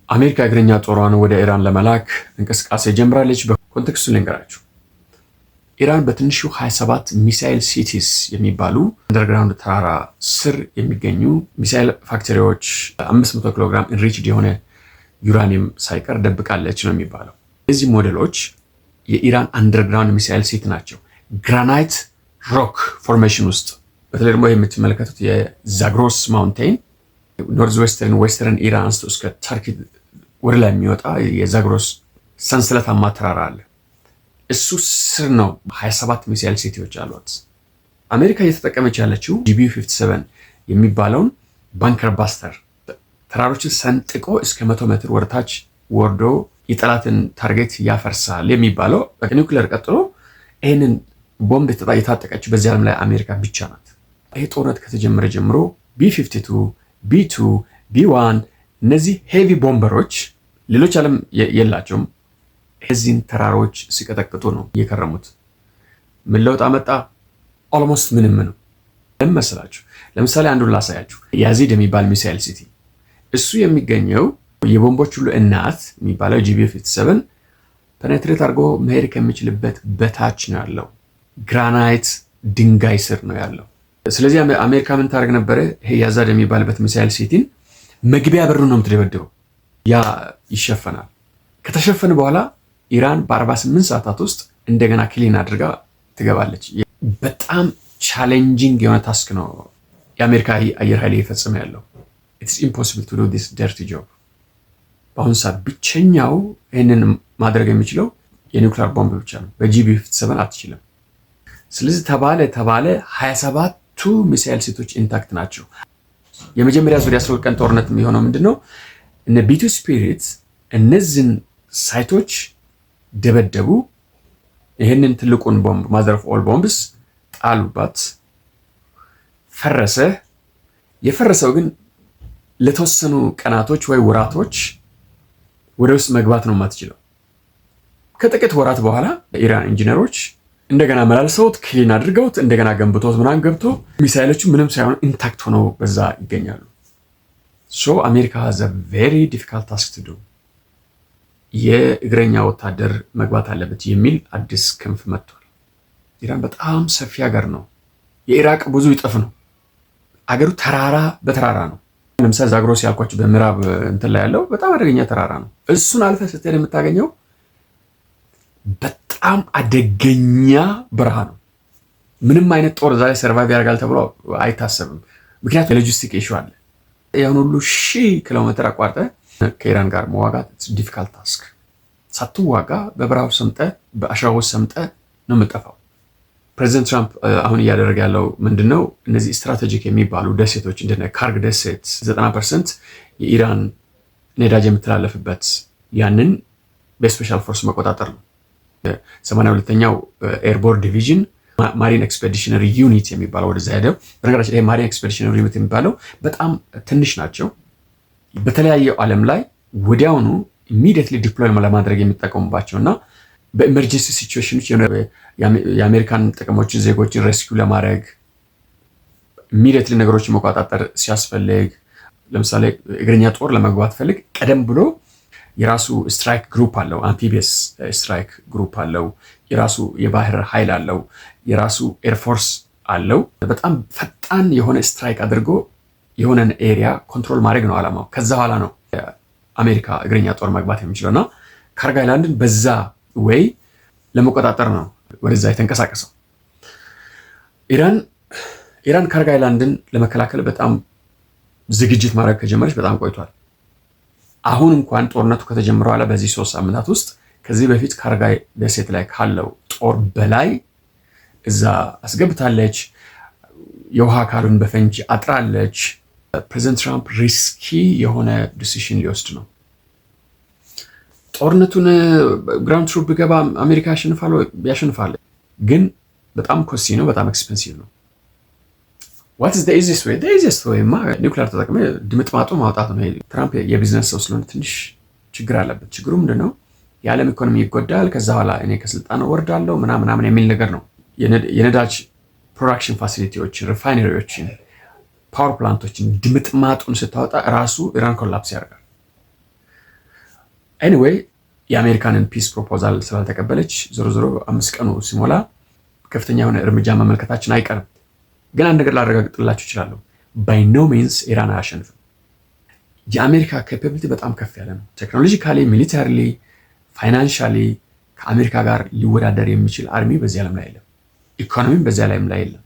አሜሪካ እግረኛ ጦሯን ወደ ኢራን ለመላክ እንቅስቃሴ ጀምራለች። በኮንቴክስቱ ልንገራችሁ። ኢራን በትንሹ 27 ሚሳይል ሲቲስ የሚባሉ አንደርግራውንድ ተራራ ስር የሚገኙ ሚሳይል ፋክተሪዎች 500 ኪሎ ግራም ኢንሪችድ የሆነ ዩራኒየም ሳይቀር ደብቃለች ነው የሚባለው። እነዚህ ሞዴሎች የኢራን አንደርግራውንድ ሚሳይል ሲቲ ናቸው። ግራናይት ሮክ ፎርሜሽን ውስጥ በተለይ ደግሞ የምትመለከቱት የዛግሮስ ማውንቴን ኖርዝ ዌስተርን ኢራን አንስቶ እስከ ተርኪ ወደ ላይ የሚወጣ የዛግሮስ ሰንሰለታማ ተራራ አለ። እሱ ስር ነው 27 ሚሳይል ሲቲዎች አሏት። አሜሪካ እየተጠቀመች ያለችው GBU-57 የሚባለውን ባንከር ባስተር ተራሮችን ሰንጥቆ እስከ 100 ሜትር ወደታች ወርዶ የጠላትን ታርጌት ያፈርሳል የሚባለው ከኒውክሌር ቀጥሎ ይህንን ቦምብ የታጠቀችው በዚህ ዓለም ላይ አሜሪካ ብቻ ናት። ይህ ጦርነት ከተጀመረ ጀምሮ B-52 B-2 B-1 እነዚህ ሄቪ ቦምበሮች ሌሎች ዓለም የላቸውም። እዚህን ተራሮች ሲቀጠቅጡ ነው እየከረሙት። ምን ለውጥ አመጣ? ኦልሞስት ምንም ነው። ለምን መሰላችሁ? ለምሳሌ አንዱን ላሳያችሁ። ያዚድ የሚባል ሚሳይል ሲቲ እሱ የሚገኘው የቦምቦች ሁሉ እናት የሚባለው GBU-57 ፔኔትሬት አድርጎ መሄድ ከሚችልበት በታች ነው ያለው። ግራናይት ድንጋይ ስር ነው ያለው። ስለዚህ አሜሪካ ምን ታደርግ ነበረ? ይሄ ያዛድ የሚባልበት ሚሳይል ሲቲን መግቢያ በሩ ነው የምትደበድበው። ያ ይሸፈናል። ከተሸፈነ በኋላ ኢራን በ48 ሰዓታት ውስጥ እንደገና ክሊን አድርጋ ትገባለች። በጣም ቻሌንጂንግ የሆነ ታስክ ነው የአሜሪካ አየር ኃይል እየፈጸመ ያለው። ኢትስ ኢምፖሲብል ቱ ዱ ዲስ ደርቲ ጆብ። በአሁኑ ሰዓት ብቸኛው ይህንን ማድረግ የሚችለው የኒውክሊር ቦምብ ብቻ ነው። በGBU-57 አትችልም። ስለዚህ ተባለ 27ቱ ሚሳይል ሲቶች ኢንታክት ናቸው። የመጀመሪያ ዙር 12 ቀን ጦርነት የሚሆነው ምንድነው? እነ B-2 ስፒሪት እነዚህን ሳይቶች ደበደቡ። ይህንን ትልቁን ቦምብ ማዘር ኦፍ ኦል ቦምብስ ጣሉባት። ፈረሰ። የፈረሰው ግን ለተወሰኑ ቀናቶች ወይ ወራቶች ወደ ውስጥ መግባት ነው የማትችለው። ከጥቂት ወራት በኋላ ኢራን ኢንጂነሮች እንደገና መላልሰውት ክሊን አድርገውት እንደገና ገንብቶት ምናምን ገብቶ ሚሳይሎቹ ምንም ሳይሆን ኢንታክት ሆነው በዛ ይገኛሉ። ሶ አሜሪካ ሃዝ አ ቬሪ ዲፊካልት ታስክ ቱ ዱ። የእግረኛ ወታደር መግባት አለበት የሚል አዲስ ክንፍ መጥቷል። ኢራን በጣም ሰፊ ሀገር ነው። የኢራቅ ብዙ ይጠፍ ነው። አገሩ ተራራ በተራራ ነው። ለምሳሌ ዛግሮስ ያልኳችሁ በምዕራብ እንትን ላይ ያለው በጣም አደገኛ ተራራ ነው። እሱን አልፈ ስትሄድ የምታገኘው በጣም አደገኛ በረሃ ነው። ምንም አይነት ጦር ዛሬ ሰርቫይቭ ያደርጋል ተብሎ አይታሰብም። ምክንያቱም የሎጂስቲክ ኢሹ አለ። ያን ሁሉ 1000 ኪሎ ሜትር አቋርጠ ከኢራን ጋር መዋጋት ዲፊካልት ታስክ። ሳትዋጋ በበረሃው ሰምጠ በአሸዋ ውስጥ ሰምጠ ነው የምጠፋው። ፕሬዚደንት ትራምፕ አሁን እያደረገ ያለው ምንድነው? እነዚህ ስትራቴጂክ የሚባሉ ደሴቶች እንደነ ካርግ ደሴት 90% የኢራን ነዳጅ የምትላለፍበት ያንን በስፔሻል ፎርስ መቆጣጠር ነው። 82ኛው ኤርቦርድ ዲቪዥን ማሪን ኤክስፔዲሽነሪ ዩኒት የሚባለው ወደዛ ሄደው። በነገራችን ላይ ማሪን ኤክስፔዲሽነሪ ዩኒት የሚባለው በጣም ትንሽ ናቸው። በተለያየው ዓለም ላይ ወዲያውኑ ኢሚዲየትሊ ዲፕሎይ ለማድረግ የሚጠቀሙባቸው እና በኢመርጀንሲ ሲቹዌሽኖች የአሜሪካን ጥቅሞችን ዜጎችን ሬስኪው ለማድረግ ኢሚዲየትሊ ነገሮችን መቆጣጠር ሲያስፈልግ፣ ለምሳሌ እግረኛ ጦር ለመግባት ፈልግ ቀደም ብሎ የራሱ ስትራይክ ግሩፕ አለው። አምፊቢየስ ስትራይክ ግሩፕ አለው። የራሱ የባህር ኃይል አለው። የራሱ ኤርፎርስ አለው። በጣም ፈጣን የሆነ ስትራይክ አድርጎ የሆነን ኤሪያ ኮንትሮል ማድረግ ነው ዓላማው። ከዛ በኋላ ነው የአሜሪካ እግረኛ ጦር መግባት የሚችለው እና ካርግ አይላንድን በዛ ወይ ለመቆጣጠር ነው ወደዛ የተንቀሳቀሰው። ኢራን ካርግ አይላንድን ለመከላከል በጣም ዝግጅት ማድረግ ከጀመረች በጣም ቆይቷል። አሁን እንኳን ጦርነቱ ከተጀመረ በኋላ በዚህ 3 ሳምንታት ውስጥ ከዚህ በፊት ካርግ ደሴት ላይ ካለው ጦር በላይ እዛ አስገብታለች። የውሃ አካሉን በፈንጂ አጥራለች። ፕሬዚደንት ትራምፕ ሪስኪ የሆነ ዲሲሽን ሊወስድ ነው። ጦርነቱን ግራውንድ ትሩፕ ቢገባ አሜሪካ ያሸንፋል፣ ግን በጣም ኮስቲ ነው፣ በጣም ኤክስፔንሲቭ ነው። ዋት ኢዝ ዘ ኢዚየስት ዌይ? ዘ ኢዚየስት ዌይ ማ ኒውክሊየር ተጠቅመ ድምጥማጡ ማውጣት ነው። ትራምፕ የቢዝነስ ሰው ስለሆነ ትንሽ ችግር አለበት። ችግሩ ምንድነው? የዓለም ኢኮኖሚ ይጎዳል፣ ከዛ በኋላ እኔ ከስልጣን ወርዳለሁ ምናምን የሚል ነገር ነው። የነዳጅ ፕሮዳክሽን ፋሲሊቲዎችን፣ ሪፋይነሪዎችን፣ ፓወር ፕላንቶችን ድምጥማጡን ስታወጣ ራሱ ኢራን ኮላፕስ ያደርጋል። ኤኒዌይ የአሜሪካንን ፒስ ፕሮፖዛል ስላልተቀበለች ዞሮ ዞሮ 5 ቀኑ ሲሞላ ከፍተኛ የሆነ እርምጃ መመልከታችን አይቀርም። ግን አንድ ነገር ላረጋግጥላችሁ እችላለሁ፣ ባይ ኖ ሚንስ ኢራን አያሸንፍም። የአሜሪካ ካፓቢሊቲ በጣም ከፍ ያለ ነው። ቴክኖሎጂካሊ፣ ሚሊታሪሊ፣ ፋይናንሻሊ ከአሜሪካ ጋር ሊወዳደር የሚችል አርሚ በዚህ ዓለም ላይ የለም። ኢኮኖሚም በዚህ ዓለም ላይ የለም።